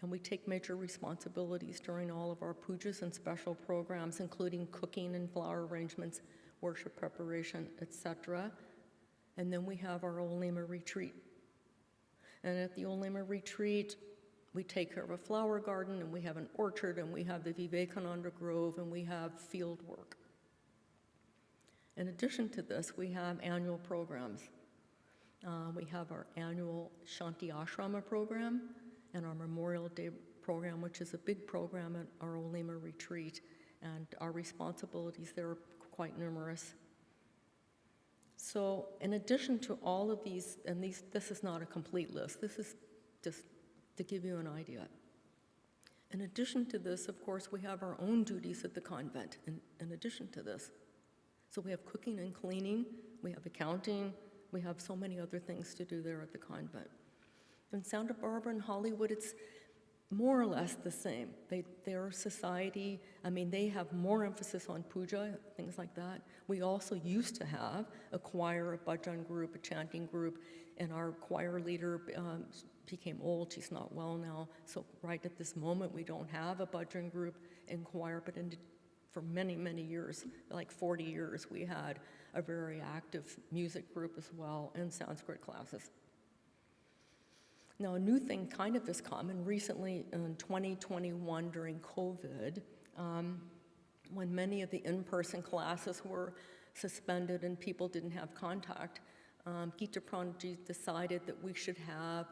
And we take major responsibilities during all of our pujas and special programs, including cooking and flower arrangements, worship preparation, etc. And then we have our Olima retreat. And at the Olima retreat, we take care of a flower garden, and we have an orchard, and we have the Vivekananda Grove, and we have field work. In addition to this, we have annual programs. We have our annual Shanti Ashrama program, and our Memorial Day program, which is a big program at our Olema retreat, and our responsibilities there are quite numerous. So in addition to all of these, and this is not a complete list, this is just to give you an idea. In addition to this, of course, we have our own duties at the convent in addition to this. So we have cooking and cleaning, we have accounting, we have so many other things to do there at the convent. In Santa Barbara and Hollywood, it's more or less the same. Their society, I mean, they have more emphasis on puja, things like that. We also used to have a choir, a bhajan group, a chanting group, and our choir leader became old. She's not well now. So right at this moment, we don't have a bhajan group and choir, but for many, many years, like 40 years, we had a very active music group as well and Sanskrit classes. Now, a new thing kind of has come, and recently in 2021 during COVID, when many of the in-person classes were suspended and people didn't have contact, Gita Pranaji decided that we should have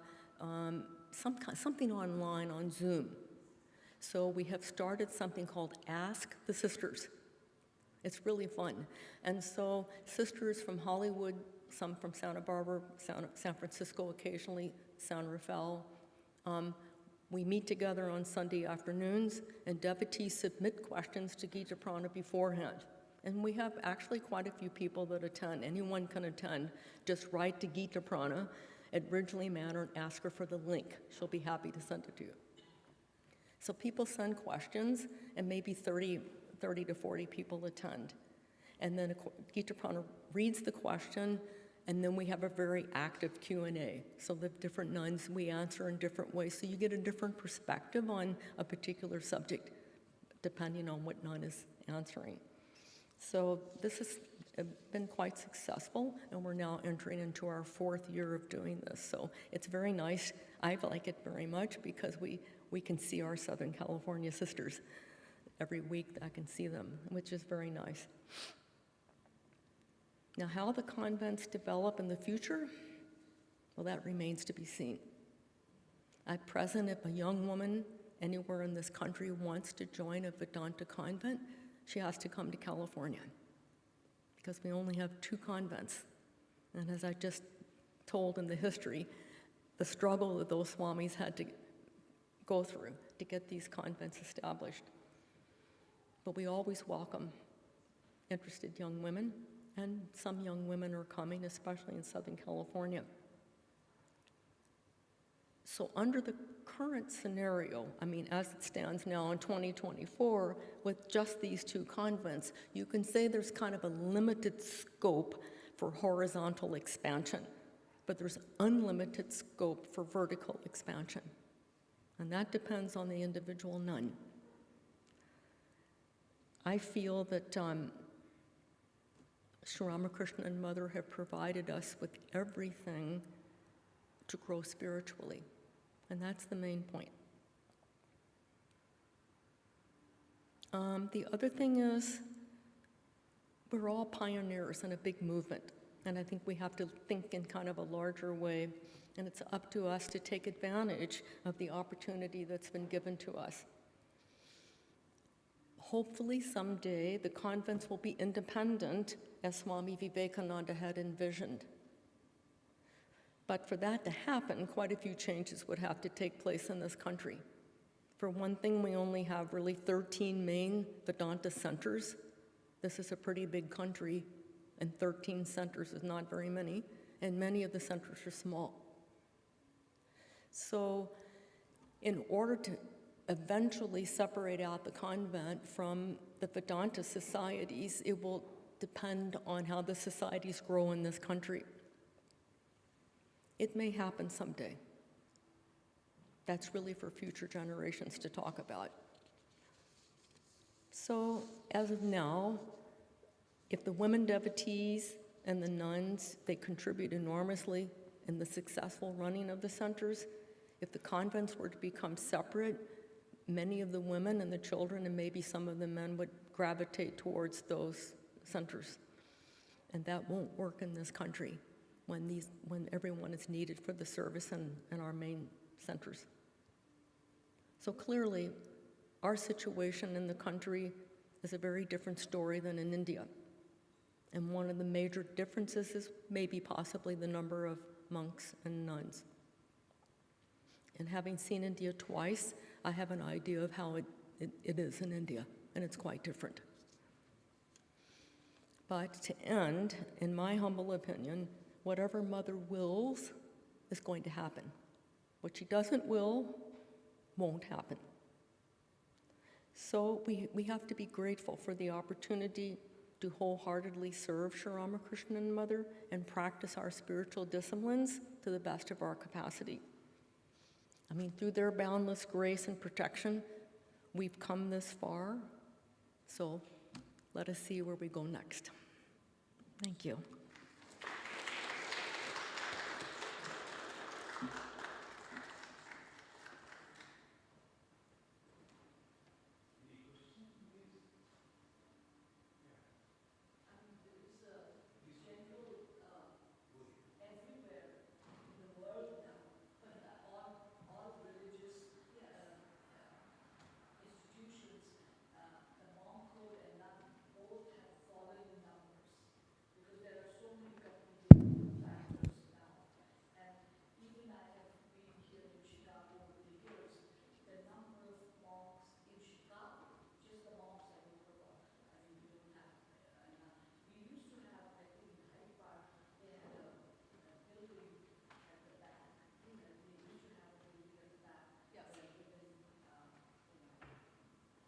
something online on Zoom. So we have started something called Ask the Sisters. It's really fun. And so sisters from Hollywood, some from Santa Barbara, San Francisco occasionally, San Rafael. We meet together on Sunday afternoons, and devotees submit questions to Gita Prana beforehand. And we have actually quite a few people that attend. Anyone can attend. Just write to Gita Prana at Ridgely Manor and ask her for the link. She'll be happy to send it to you. So people send questions, and maybe 30 to 40 people attend. And then Gita Prana reads the question, and then we have a very active Q&A. So the different nuns, we answer in different ways. So you get a different perspective on a particular subject, depending on what nun is answering. So this has been quite successful, and we're now entering into our 4th year of doing this. So it's very nice. I like it very much because we can see our Southern California sisters. Every week I can see them, which is very nice. Now, how the convents develop in the future, well, that remains to be seen. At present, if a young woman anywhere in this country wants to join a Vedanta convent, she has to come to California because we only have 2 convents. And as I just told in the history, the struggle that those swamis had to go through to get these convents established. But we always welcome interested young women, and some young women are coming, especially in Southern California. So under the current scenario, I mean, as it stands now in 2024, with just these 2 convents, you can say there's kind of a limited scope for horizontal expansion, but there's unlimited scope for vertical expansion. And that depends on the individual nun. I feel that Sri Ramakrishna and Mother have provided us with everything to grow spiritually, and that's the main point. The other thing is, we're all pioneers in a big movement, and I think we have to think in kind of a larger way, and it's up to us to take advantage of the opportunity that's been given to us. Hopefully someday the convents will be independent as Swami Vivekananda had envisioned. But for that to happen, quite a few changes would have to take place in this country. For one thing, we only have really 13 main Vedanta centers. This is a pretty big country, and 13 centers is not very many, and many of the centers are small. So in order to eventually separate out the convent from the Vedanta societies, it will depend on how the societies grow in this country. It may happen someday. That's really for future generations to talk about. So as of now, if the women devotees and the nuns, they contribute enormously in the successful running of the centers. If the convents were to become separate, many of the women and the children and maybe some of the men would gravitate towards those centers. And that won't work in this country when everyone is needed for the service in our main centers. So clearly, our situation in the country is a very different story than in India. And one of the major differences is maybe possibly the number of monks and nuns. And having seen India twice, I have an idea of how it is in India, and it's quite different. But to end, in my humble opinion, whatever Mother wills is going to happen. What she doesn't will won't happen. So we have to be grateful for the opportunity to wholeheartedly serve Sri Ramakrishna and Mother and practice our spiritual disciplines to the best of our capacity. I mean, through their boundless grace and protection, we've come this far. So let us see where we go next. Thank you.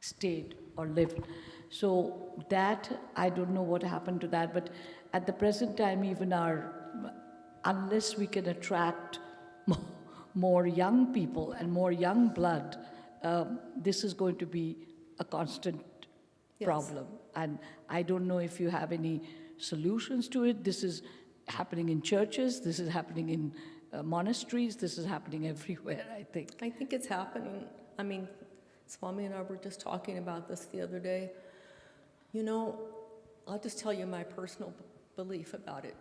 Stayed or lived. So that, I don't know what happened to that, but at the present time, even unless we can attract more young people and more young blood, this is going to be a constant problem. And I don't know if you have any solutions to it. This is happening in churches, this is happening in monasteries, this is happening everywhere, I think. I think it's happening. I mean, Swami and I were just talking about this the other day. You know, I'll just tell you my personal belief about it.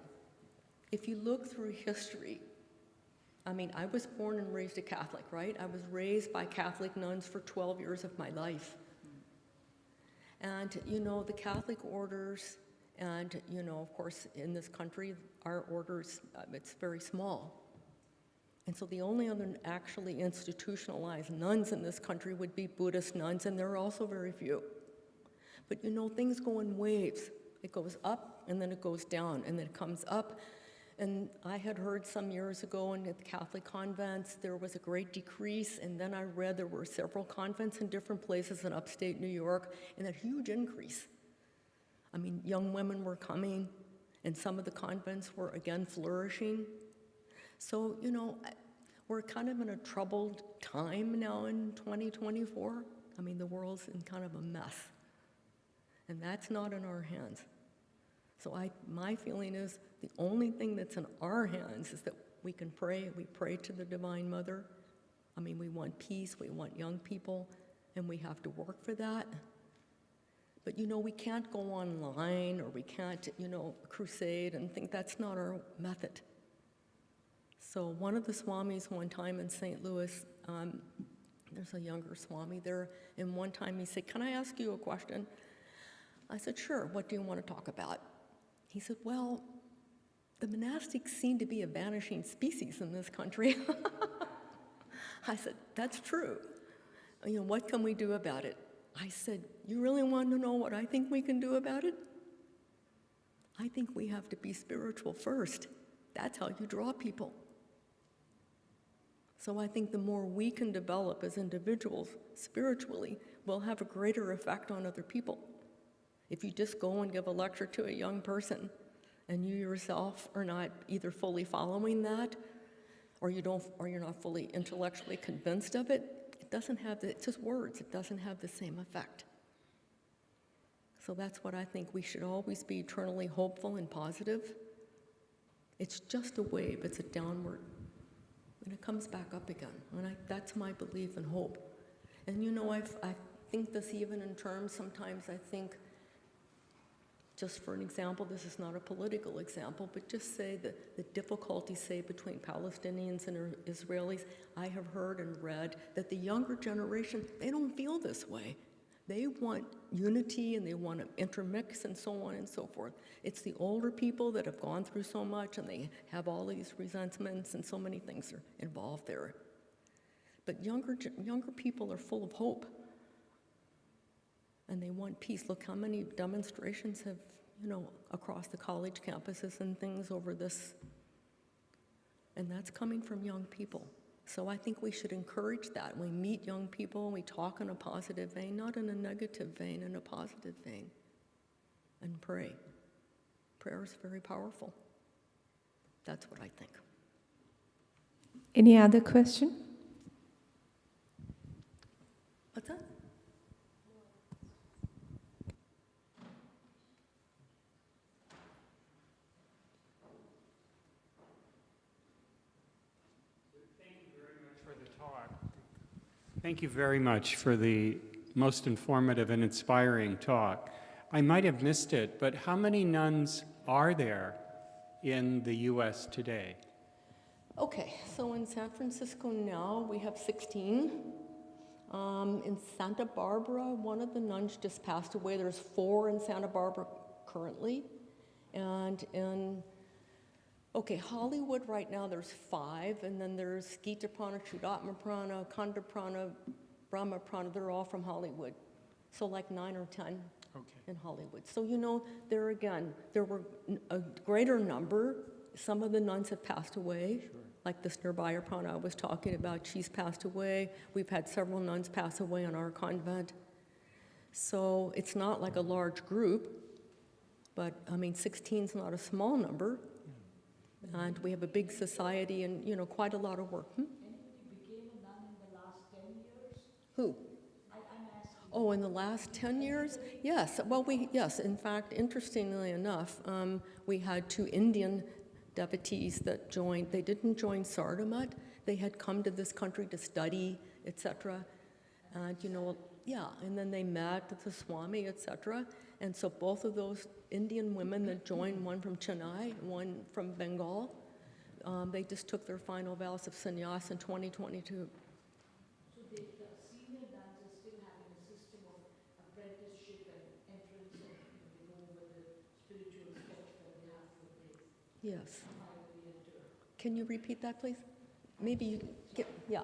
If you look through history, I mean, I was born and raised a Catholic, right? I was raised by Catholic nuns for 12 years of my life. And, you know, the Catholic orders, and, you know, of course, in this country, our orders, it's very small. And so the only other actually institutionalized nuns in this country would be Buddhist nuns, and there are also very few. But you know, things go in waves. It goes up, and then it goes down, and then it comes up. And I had heard some years ago in the Catholic convents, there was a great decrease, and then I read there were several convents in different places in upstate New York, and a huge increase. I mean, young women were coming, and some of the convents were again flourishing. So, you know, we're kind of in a troubled time now in 2024. I mean, the world's in kind of a mess. And that's not in our hands. So my feeling is the only thing that's in our hands is that we can pray. We pray to the Divine Mother. I mean, we want peace, we want young people, and we have to work for that. But, you know, we can't go online, or we can't, you know, crusade and think that's not our method. So one of the swamis one time in St. Louis, there's a younger swami there, and one time he said, "Can I ask you a question?" I said, "Sure, what do you want to talk about?" He said, "Well, the monastics seem to be a vanishing species in this country." I said, "That's true. You know, what can we do about it?" I said, "You really want to know what I think we can do about it? I think we have to be spiritual first. That's how you draw people." So I think the more we can develop as individuals spiritually, we'll have a greater effect on other people. If you just go and give a lecture to a young person and you yourself are not either fully following that, or you're not fully intellectually convinced of it, it's just words, it doesn't have the same effect. So that's what I think. We should always be eternally hopeful and positive. It's just a wave, it's a downward, and it comes back up again. And that's my belief and hope. And you know, I think this even in terms, sometimes I think Just for an example, this is not a political example, but just say the difficulty, say, between Palestinians and Israelis. I have heard and read that the younger generation, they don't feel this way. They want unity and they want to intermix and so on and so forth. It's the older people that have gone through so much and they have all these resentments and so many things are involved there. But younger people are full of hope. And they want peace. Look how many demonstrations have, across the college campuses and things over this. And that's coming from young people. So I think we should encourage that. We meet young people and we talk in a positive vein, not in a negative vein, in a positive vein. And pray. Prayer is very powerful. That's what I think. Any other question? What's that? Thank you very much for the most informative and inspiring talk. I might have missed it, but how many nuns are there in the U.S. today? Okay, so in San Francisco now we have 16. In Santa Barbara, one of the nuns just passed away. There's 4 in Santa Barbara currently. And in Hollywood right now there's 5, and then there's Gita Prana, Chudatma Prana, Kanda Prana, Brahma Prana, they're all from Hollywood. So like 9 or 10 in Hollywood. So there again, there were a greater number. Some of the nuns have passed away, like this Nirbhaya Prana I was talking about, she's passed away. We've had several nuns pass away in our convent. So it's not like a large group, but 16 is not a small number. And we have a big society and, quite a lot of work. Anybody became a nun in the last 10 years? Who? I'm asking. Oh, in the last 10 years? Yes. Well, yes. In fact, interestingly enough, we had 2 Indian devotees that joined. They didn't join Sardamat. They had come to this country to study, etc. And, and then they met the Swami, etc. And so both of those Indian women that joined, one from Chennai, one from Bengal, they just took their final vows of sannyas in 2022. So the senior nuns are still having a system of apprenticeship and entrance and with the spiritual steps that they have to take. Yes. Can you repeat that, please? Maybe you get, yeah.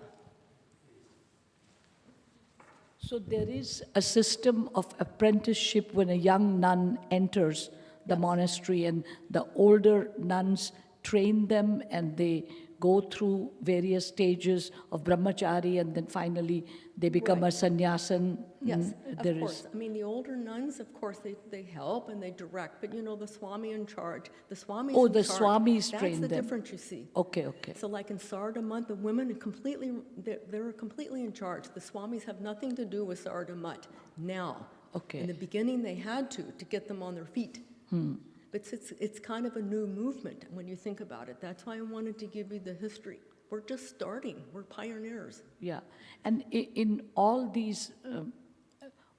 So there is a system of apprenticeship when a young nun enters the monastery, and the older nuns train them and they go through various stages of brahmachari, and then finally they become a sannyasin. Yes, of course. The older nuns, of course, they help and they direct, but the Swami in charge, the Swami's in charge. Swamis train them. That's the difference, you see. Okay. So like in Sardamat, the women are they're completely in charge. The Swamis have nothing to do with Sardamat now. Okay. In the beginning, they had to get them on their feet. But it's kind of a new movement when you think about it. That's why I wanted to give you the history. We're just starting. We're pioneers. Yeah. And in all these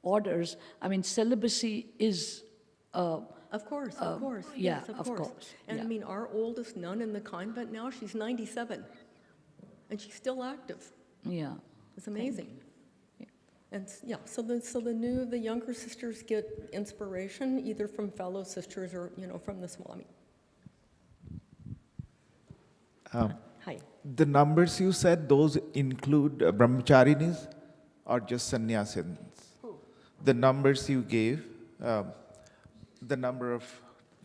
orders, celibacy is... Of course. Yeah, yes, of course. And yeah. Our oldest nun in the convent now, she's 97. And she's still active. Yeah. It's amazing. And so the younger sisters get inspiration either from fellow sisters or, from the Swami. Hi. The numbers you said, those include brahmacharinis or just sannyasins? Who? The numbers you gave, the number of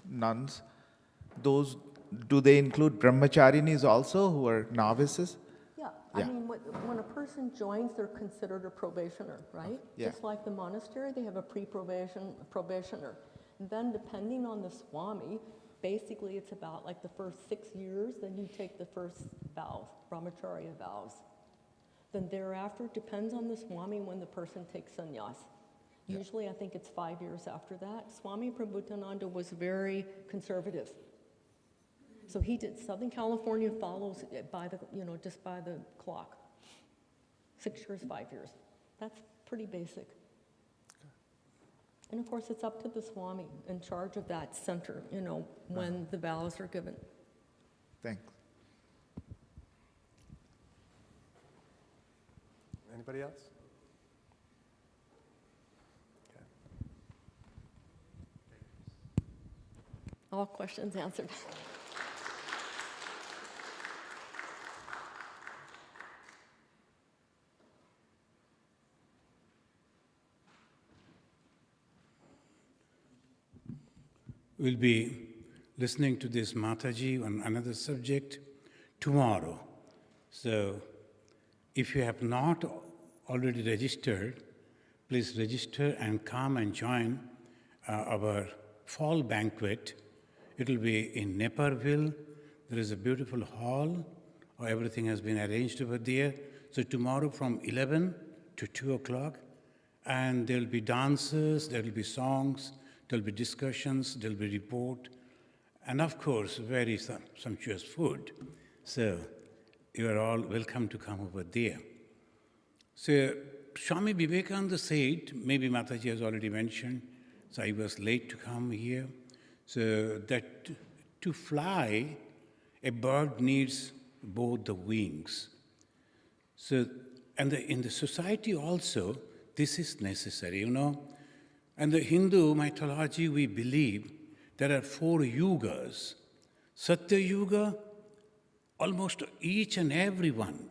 nuns, those, do they include brahmacharinis also who are novices? Yeah. When a person joins, they're considered a probationer, right? Yeah. Just like the monastery, they have a probationer. And then depending on the Swami, basically it's about like the first 6 years, then you take the first vows, brahmacharya vows. Then thereafter, it depends on the Swami when the person takes sannyas. Usually I think it's 5 years after that. Swami Prabhupada was very conservative. So he did, Southern California follows it by the, just by the clock. 6 years, 5 years. That's pretty basic. And of course, it's up to the Swami in charge of that center, when the vows are given. Thanks. Anybody else? Okay. All questions answered. We'll be listening to this Mataji on another subject tomorrow. So if you have not already registered, please register and come and join our fall banquet. It will be in Naperville. There is a beautiful hall. Everything has been arranged over there. So tomorrow from 11 to 2 o'clock, and there will be dances, there will be songs, there will be discussions, there will be report, and of course, very sumptuous food. So you are all welcome to come over there. So Swami Vivekananda said, maybe Mataji has already mentioned, so I was late to come here, so that to fly, a bird needs both the wings. So, and in the society also, this is necessary, And the Hindu mythology, we believe there are 4 yugas. Satya Yuga, almost each and every one,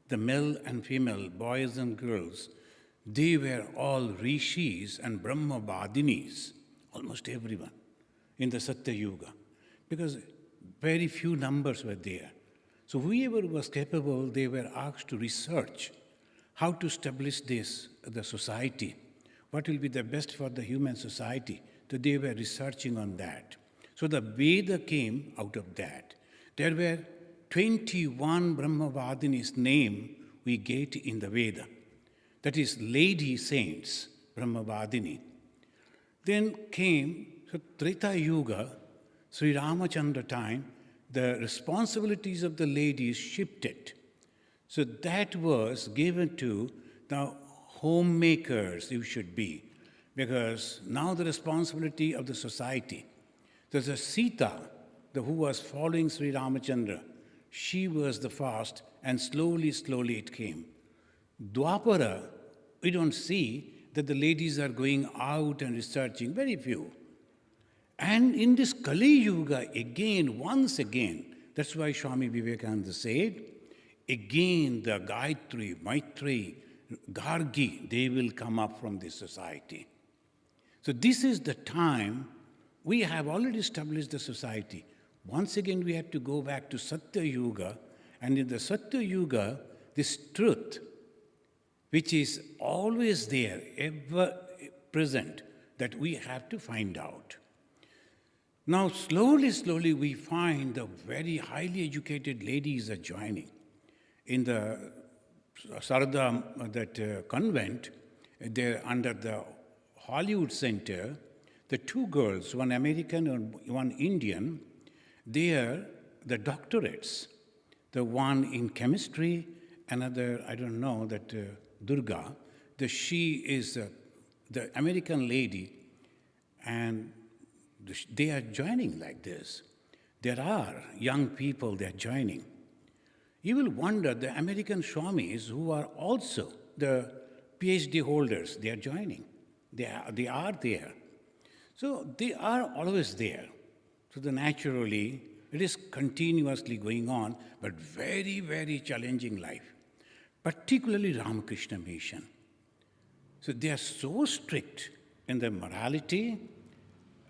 the male and female, boys and girls, they were all rishis and brahmavadinis, almost everyone, in the Satya Yuga, because very few numbers were there. So whoever was capable, they were asked to research how to establish the society. What will be the best for the human society? So they were researching on that. So the Veda came out of that. There were 21 Brahmavadinis' name we get in the Veda. That is lady saints, Brahmavadini. Then came Treta Yuga, Sri Ramachandra time, the responsibilities of the ladies shifted. So that was given to the homemakers you should be, because now the responsibility of the society. There's a Sita, who was following Sri Ramachandra. She was the first, and slowly it came. Dwapara, we don't see that the ladies are going out and researching, very few. And in this Kali Yuga, once again, that's why Swami Vivekananda said, again the Gayatri, Maitri, Gargi, they will come up from this society. So this is the time we have already established the society. Once again, we have to go back to Satya Yuga, and in the Satya Yuga, this truth, which is always there, ever present, that we have to find out. Now, slowly, we find the very highly educated ladies are joining. In the Sarada, convent, they're under the Hollywood Center, the 2 girls, one American and one Indian, they are the doctorates. The one in chemistry, another, I don't know, Durga, she is the American lady, and they are joining like this. There are young people, they are joining. You will wonder, the American Swamis, who are also the PhD holders, they are joining. They are there. So they are always there. So naturally, it is continuously going on, but very, very challenging life, particularly Ramakrishna Mission. So they are so strict in their morality,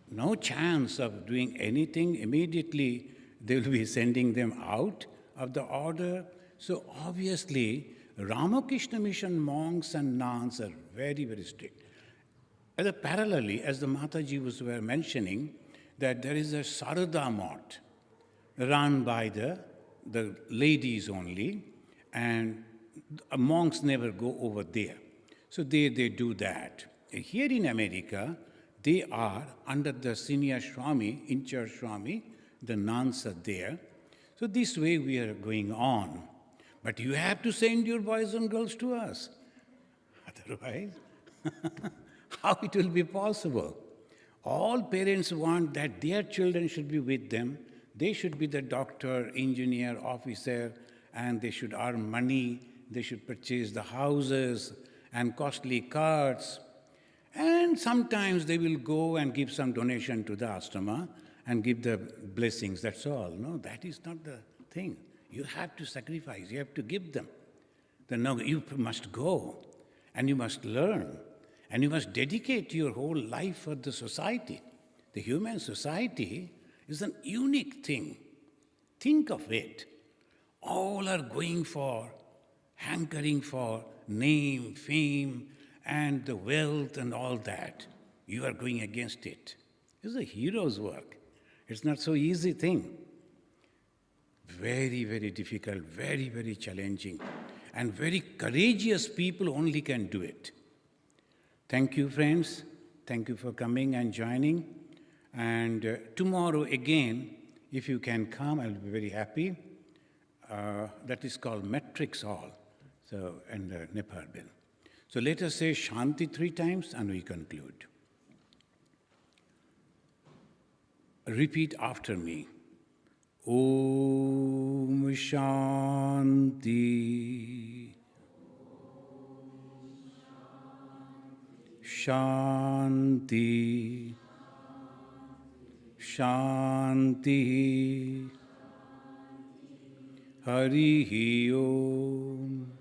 no chance of doing anything. Immediately, they will be sending them out of the order. So obviously, Ramakrishna Mission monks and nuns are very, very strict. Parallelly, as the Mataji were mentioning, that there is a Sarada Mott run by the ladies only, and monks never go over there. So they do that. Here in America, they are under the senior Swami, in-charge Swami, the nuns are there. So this way we are going on. But you have to send your boys and girls to us. Otherwise, How it will be possible? All parents want that their children should be with them. They should be the doctor, engineer, officer, and they should earn money. They should purchase the houses and costly cars. And sometimes they will go and give some donation to the ashrama and give the blessings, that's all. No, that is not the thing. You have to sacrifice, you have to give them. Then no, you must go and you must learn and you must dedicate your whole life for the society. The human society is an unique thing. Think of it. All are going for, hankering for name, fame, and the wealth and all that. You are going against it. It's a hero's work. It's not so easy thing. Very, very difficult, very, very challenging. And very courageous people only can do it. Thank you, friends. Thank you for coming and joining. And tomorrow again, if you can come, I'll be very happy. That is called Matrix Hall, so, and Nepal Bill. So let us say Shanti 3 times and we conclude. Repeat after me. Om Shanti. Shanti. Shanti. Harihi Om.